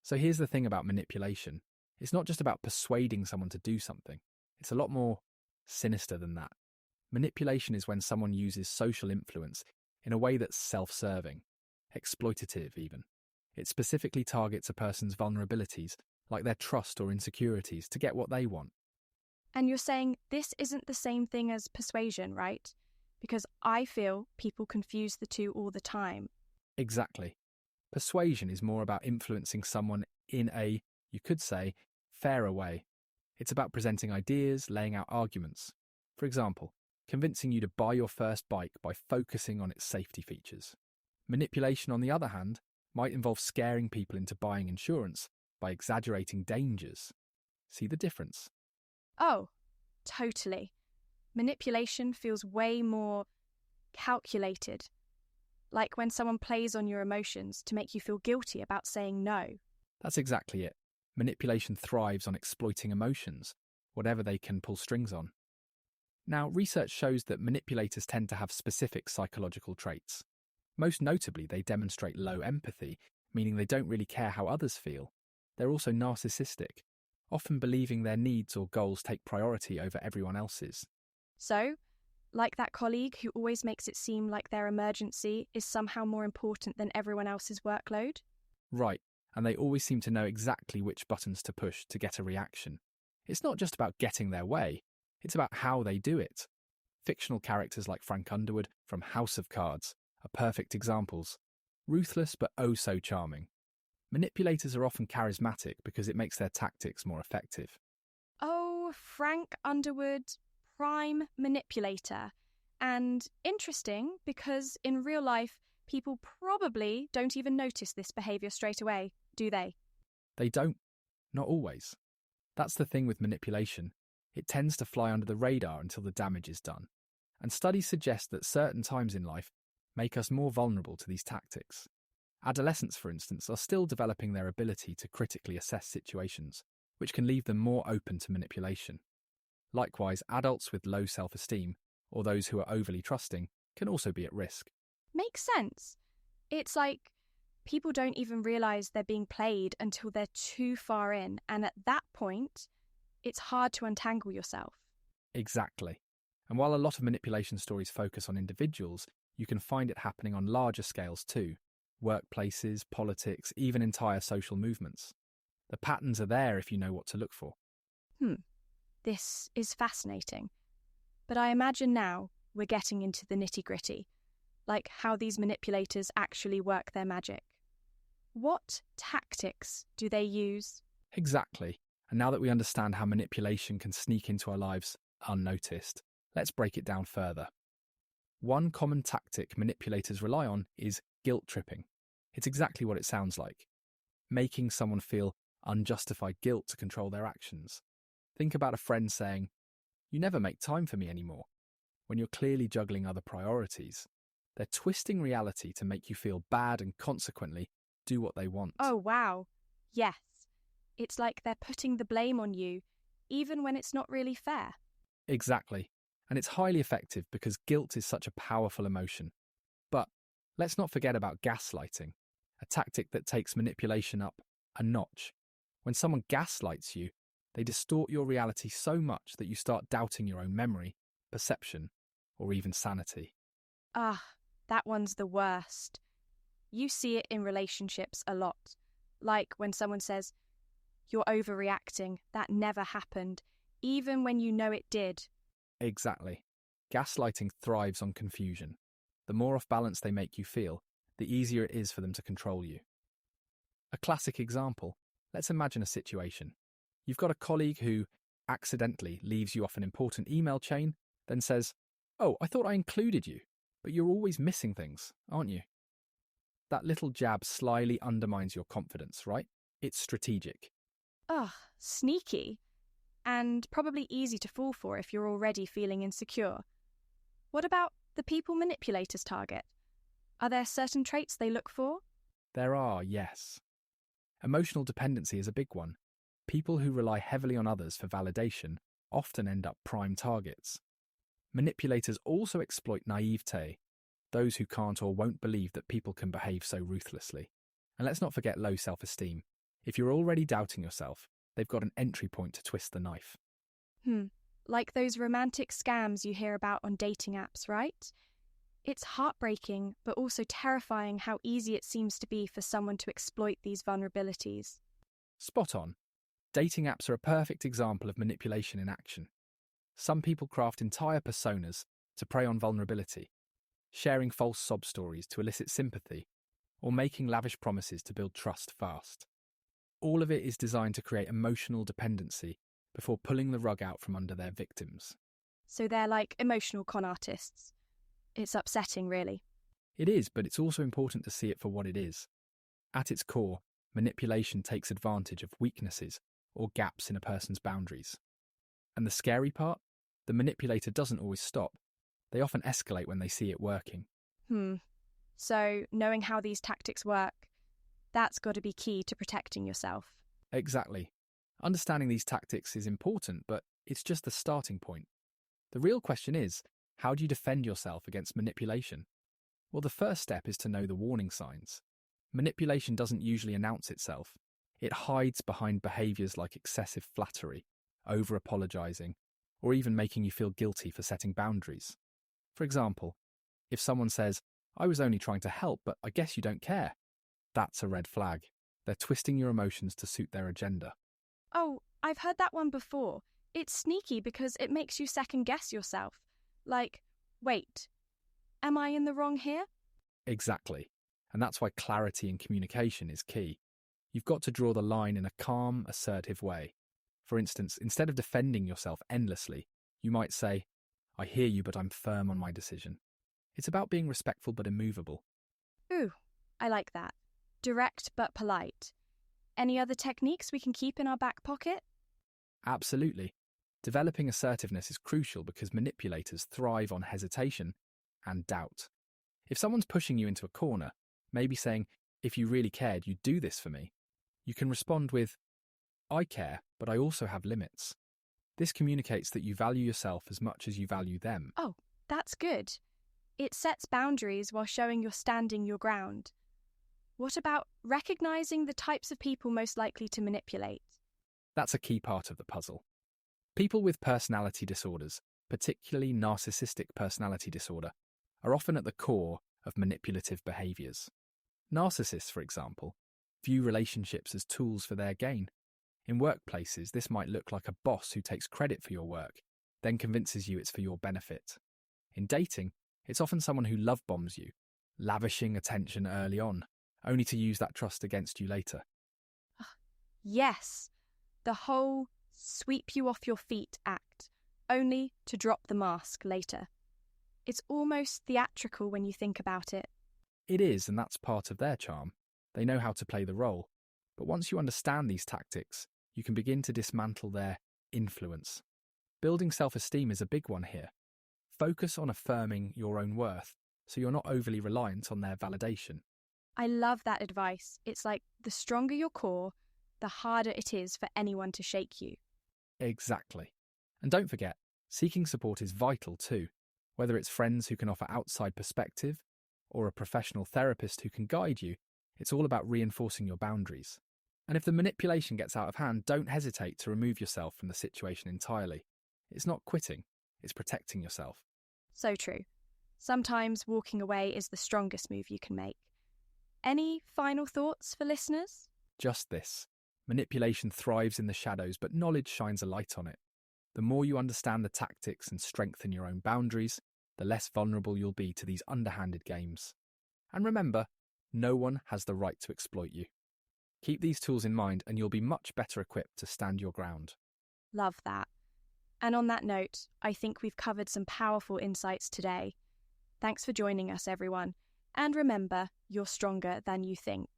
So here's the thing about manipulation. It's not just about persuading someone to do something. It's a lot more sinister than that. Manipulation is when someone uses social influence in a way that's self-serving, exploitative even. It specifically targets a person's vulnerabilities, like their trust or insecurities, to get what they want. And you're saying this isn't the same thing as persuasion, right? Because I feel people confuse the two all the time. Exactly. Persuasion is more about influencing someone in a, you could say, fairer way. It's about presenting ideas, laying out arguments. For example, convincing you to buy your first bike by focusing on its safety features. Manipulation, on the other hand, might involve scaring people into buying insurance by exaggerating dangers. See the difference? Oh, totally. Manipulation feels way more calculated, like when someone plays on your emotions to make you feel guilty about saying no. That's exactly it. Manipulation thrives on exploiting emotions, whatever they can pull strings on. Now, research shows that manipulators tend to have specific psychological traits. Most notably, they demonstrate low empathy, meaning they don't really care how others feel. They're also narcissistic, often believing their needs or goals take priority over everyone else's. So, like that colleague who always makes it seem like their emergency is somehow more important than everyone else's workload? Right, and they always seem to know exactly which buttons to push to get a reaction. It's not just about getting their way, it's about how they do it. Fictional characters like Frank Underwood from House of Cards are perfect examples. Ruthless but oh so charming. Manipulators are often charismatic because it makes their tactics more effective. Oh, Frank Underwood, prime manipulator. And interesting because in real life, people probably don't even notice this behaviour straight away, do they? They don't. Not always. That's the thing with manipulation. It tends to fly under the radar until the damage is done. And studies suggest that certain times in life make us more vulnerable to these tactics. Adolescents, for instance, are still developing their ability to critically assess situations, which can leave them more open to manipulation. Likewise, adults with low self-esteem, or those who are overly trusting, can also be at risk. Makes sense. It's like people don't even realise they're being played until they're too far in, and at that point, it's hard to untangle yourself. Exactly. And while a lot of manipulation stories focus on individuals, you can find it happening on larger scales too. Workplaces, politics, even entire social movements. The patterns are there if you know what to look for. This is fascinating. But I imagine now we're getting into the nitty-gritty, like how these manipulators actually work their magic. What tactics do they use? Exactly. And now that we understand how manipulation can sneak into our lives unnoticed, let's break it down further. One common tactic manipulators rely on is guilt tripping. It's exactly what it sounds like. Making someone feel unjustified guilt to control their actions. Think about a friend saying, "You never make time for me anymore," when you're clearly juggling other priorities. They're twisting reality to make you feel bad and consequently do what they want. Oh, wow. Yes. It's like they're putting the blame on you, even when it's not really fair. Exactly. And it's highly effective because guilt is such a powerful emotion. But let's not forget about gaslighting, a tactic that takes manipulation up a notch. When someone gaslights you, they distort your reality so much that you start doubting your own memory, perception, or even sanity. That one's the worst. You see it in relationships a lot. Like when someone says, "You're overreacting, that never happened," even when you know it did. Exactly. Gaslighting thrives on confusion. The more off balance they make you feel, the easier it is for them to control you. A classic example, let's imagine a situation. You've got a colleague who accidentally leaves you off an important email chain, then says, "Oh, I thought I included you, but you're always missing things, aren't you?" That little jab slyly undermines your confidence, right? It's strategic. Sneaky. And probably easy to fall for if you're already feeling insecure. What about the people manipulators target? Are there certain traits they look for? There are, yes. Emotional dependency is a big one. People who rely heavily on others for validation often end up prime targets. Manipulators also exploit naivete, those who can't or won't believe that people can behave so ruthlessly. And let's not forget low self-esteem. If you're already doubting yourself, they've got an entry point to twist the knife. Like those romantic scams you hear about on dating apps, right? It's heartbreaking, but also terrifying how easy it seems to be for someone to exploit these vulnerabilities. Spot on. Dating apps are a perfect example of manipulation in action. Some people craft entire personas to prey on vulnerability, sharing false sob stories to elicit sympathy, or making lavish promises to build trust fast. All of it is designed to create emotional dependency before pulling the rug out from under their victims. So they're like emotional con artists. It's upsetting, really. It is, but it's also important to see it for what it is. At its core, manipulation takes advantage of weaknesses or gaps in a person's boundaries. And the scary part? The manipulator doesn't always stop. They often escalate when they see it working. So knowing how these tactics work, that's got to be key to protecting yourself. Exactly. Understanding these tactics is important, but it's just the starting point. The real question is, how do you defend yourself against manipulation? Well, the first step is to know the warning signs. Manipulation doesn't usually announce itself. It hides behind behaviours like excessive flattery, over-apologising, or even making you feel guilty for setting boundaries. For example, if someone says, "I was only trying to help, but I guess you don't care," that's a red flag. They're twisting your emotions to suit their agenda. Oh, I've heard that one before. It's sneaky because it makes you second-guess yourself. Like, wait, am I in the wrong here? Exactly. And that's why clarity in communication is key. You've got to draw the line in a calm, assertive way. For instance, instead of defending yourself endlessly, you might say, "I hear you, but I'm firm on my decision." It's about being respectful but immovable. Ooh, I like that. Direct but polite. Any other techniques we can keep in our back pocket? Absolutely. Developing assertiveness is crucial because manipulators thrive on hesitation and doubt. If someone's pushing you into a corner, maybe saying, "If you really cared, you'd do this for me," you can respond with, "I care, but I also have limits." This communicates that you value yourself as much as you value them. Oh, that's good. It sets boundaries while showing you're standing your ground. What about recognizing the types of people most likely to manipulate? That's a key part of the puzzle. People with personality disorders, particularly narcissistic personality disorder, are often at the core of manipulative behaviours. Narcissists, for example, view relationships as tools for their gain. In workplaces, this might look like a boss who takes credit for your work, then convinces you it's for your benefit. In dating, it's often someone who love bombs you, lavishing attention early on, only to use that trust against you later. Yes, the whole sweep you off your feet act, only to drop the mask later. It's almost theatrical when you think about it. It is, and that's part of their charm. They know how to play the role. But once you understand these tactics, you can begin to dismantle their influence. Building self-esteem is a big one here. Focus on affirming your own worth, so you're not overly reliant on their validation. I love that advice. It's like the stronger your core, the harder it is for anyone to shake you. Exactly. And don't forget, seeking support is vital too, whether it's friends who can offer outside perspective or a professional therapist who can guide you. It's all about reinforcing your boundaries. And if the manipulation gets out of hand, don't hesitate to remove yourself from the situation entirely. It's not quitting, it's protecting yourself. So true. Sometimes walking away is the strongest move you can make. Any final thoughts for listeners? Just this. Manipulation thrives in the shadows, but knowledge shines a light on it. The more you understand the tactics and strengthen your own boundaries, the less vulnerable you'll be to these underhanded games. And remember, no one has the right to exploit you. Keep these tools in mind and you'll be much better equipped to stand your ground. Love that. And on that note, I think we've covered some powerful insights today. Thanks for joining us, everyone. And remember, you're stronger than you think.